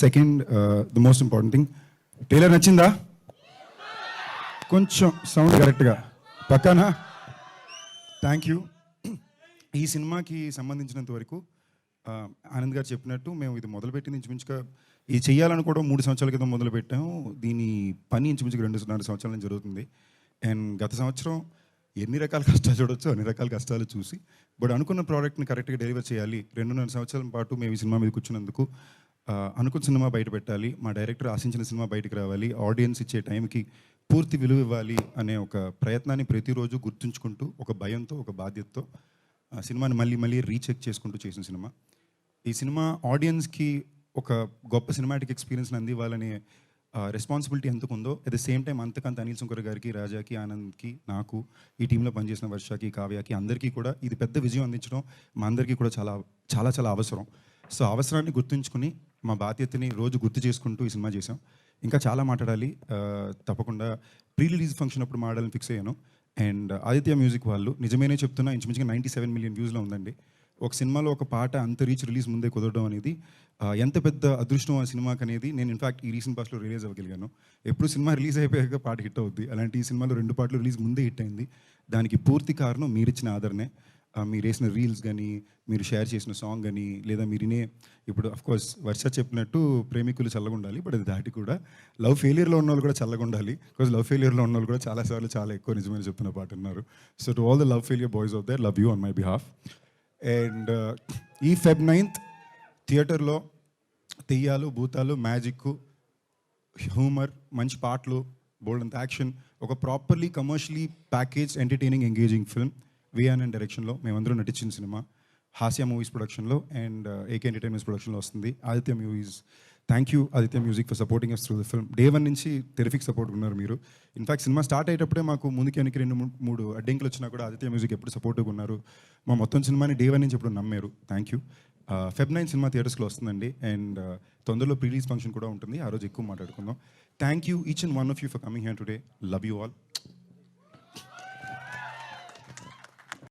Second the most important thing, trailer నచ్చిందా? కొంచెం sound కరెక్ట్గా పక్కానా? Thank you. ఈ సినిమాకి సంబంధించినంత వరకు ఆనంద్ గారు చెప్పినట్టు మేము ఇది మొదలుపెట్టింది ఇంచుమించుగా ఇది చేయాలనుకోవడం 3 సంవత్సరాల క్రితం మొదలుపెట్టాము. దీని పని ఇంచుమించుగా 2.5 సంవత్సరాల నుంచి జరుగుతుంది. అండ్ గత సంవత్సరం ఎన్ని రకాల కష్టాలు చూడొచ్చు అన్ని రకాల కష్టాలు చూసి బట్ అనుకున్న ప్రోడక్ట్ని కరెక్ట్గా డెలివర్ చేయాలి. 2.5 సంవత్సరాల పాటు మేము ఈ సినిమా మీద కూర్చున్నందుకు అనుకున్న సినిమా బయట పెట్టాలి, మా డైరెక్టర్ ఆశించిన సినిమా బయటకు రావాలి, ఆడియన్స్ ఇచ్చే టైంకి పూర్తి విలువ ఇవ్వాలి అనే ఒక ప్రయత్నాన్ని ప్రతిరోజు గుర్తుంచుకుంటూ ఒక భయంతో ఒక బాధ్యతతో సినిమాని మళ్ళీ రీచెక్ చేసుకుంటూ చేసిన సినిమా. ఈ సినిమా ఆడియన్స్కి ఒక గొప్ప సినిమాటిక్ ఎక్స్పీరియన్స్ని అందివ్వాలనే రెస్పాన్సిబిలిటీ ఎంతకు ఉందో అట్ ద సేమ్ టైం అంతకంత అనిల్ శంకర్ గారికి, రాజాకి, ఆనంద్కి, నాకు, ఈ టీంలో పనిచేసిన వర్షకి, కావ్యకి అందరికీ కూడా ఇది పెద్ద విజయం అందించడం మా అందరికీ కూడా చాలా చాలా చాలా అవసరం. సో అవసరాన్ని గుర్తుంచుకుని మా బాధ్యతని రోజు గుర్తు చేసుకుంటూ ఈ సినిమా చేసాం. ఇంకా చాలా మాట్లాడాలి, తప్పకుండా ప్రీ రిలీజ్ ఫంక్షన్ అప్పుడు మాట్లాడాలని ఫిక్స్ అయ్యాను. అండ్ ఆదిత్య మ్యూజిక్ వాళ్ళు నిజమేనే చెప్తున్నా ఇంచుమించుగా 97 మిలియన్ వ్యూస్లో ఉందండి. ఒక సినిమాలో ఒక పాట అంత రీచ్ రిలీజ్ ముందే కుదరడం అనేది ఎంత పెద్ద అదృష్టం ఆ సినిమాకి అనేది నేను ఇన్ఫాక్ట్ ఈ రీసెంట్ పాస్ట్లో రిలీజ్ అవ్వగలిగాను. ఎప్పుడు సినిమా రిలీజ్ అయిపోయాక పాట హిట్ అవుద్ది, అలాంటి ఈ సినిమాలో 2 పాటలు రిలీజ్ ముందే హిట్ అయింది. దానికి పూర్తి కారణం మీరు ఇచ్చిన ఆదరణే. మీరు వేసిన రీల్స్ కానీ, మీరు షేర్ చేసిన సాంగ్ కానీ, లేదా మీరు ఇప్పుడు అఫ్కోర్స్ వర్ష చెప్పినట్టు ప్రేమికులు చల్లగా ఉండాలి, బట్ అది దాటి కూడా లవ్ ఫెయిలియర్లో ఉన్న వాళ్ళు కూడా చల్లగా ఉండాలి. బికాజ్ లవ్ ఫెయిలియర్లో ఉన్న వాళ్ళు కూడా చాలాసార్లు చాలా ఎక్కువ నిజమైన చెప్తున్న పాట ఉన్నారు. So to all the love failure boys of their, love you on my behalf. And ఈ Feb 9th థియేటర్లో దెయ్యాలు, భూతాలు, మ్యాజిక్, హ్యూమర్, మంచి పాటలు, బోల్డ్ అంత యాక్షన్, ఒక properly commercially package entertaining engaging film VRN డైరెక్షన్లో మేమందరూ నటించిన సినిమా హాస్య మూవీస్ ప్రొడక్షన్లో అండ్ ఏకే ఎంటర్టైన్మెంట్స్ ప్రొడక్షన్లో వస్తుంది. Aditya movies, thank you Aditya music for supporting us through the film. Day 1 నుంచి టెరిఫిక్ సపోర్ట్ ఉన్నారు మీరు. ఇన్ఫాక్ట్ సినిమా స్టార్ట్ అయ్యేటప్పుడే మాకు ముందుకి వెనక్కి 2-3 అడ్డంకులు వచ్చినా కూడా ఆదిత్య మ్యూజిక్ ఎప్పుడు సపోర్టివ్గా ఉన్నారు. మా మొత్తం సినిమాని డే 1 నుంచి ఎప్పుడు నమ్మారు. Thank you. Feb 9 సినిమా థియేటర్స్లో వస్తుందండి. అండ్ తొందరలో ప్రీ రిలీజ్ ఫంక్షన్ కూడా ఉంటుంది, ఆ రోజు ఎక్కువ మాట్లాడుకుందాం. Thank you each and one of you for coming here today. Love you all.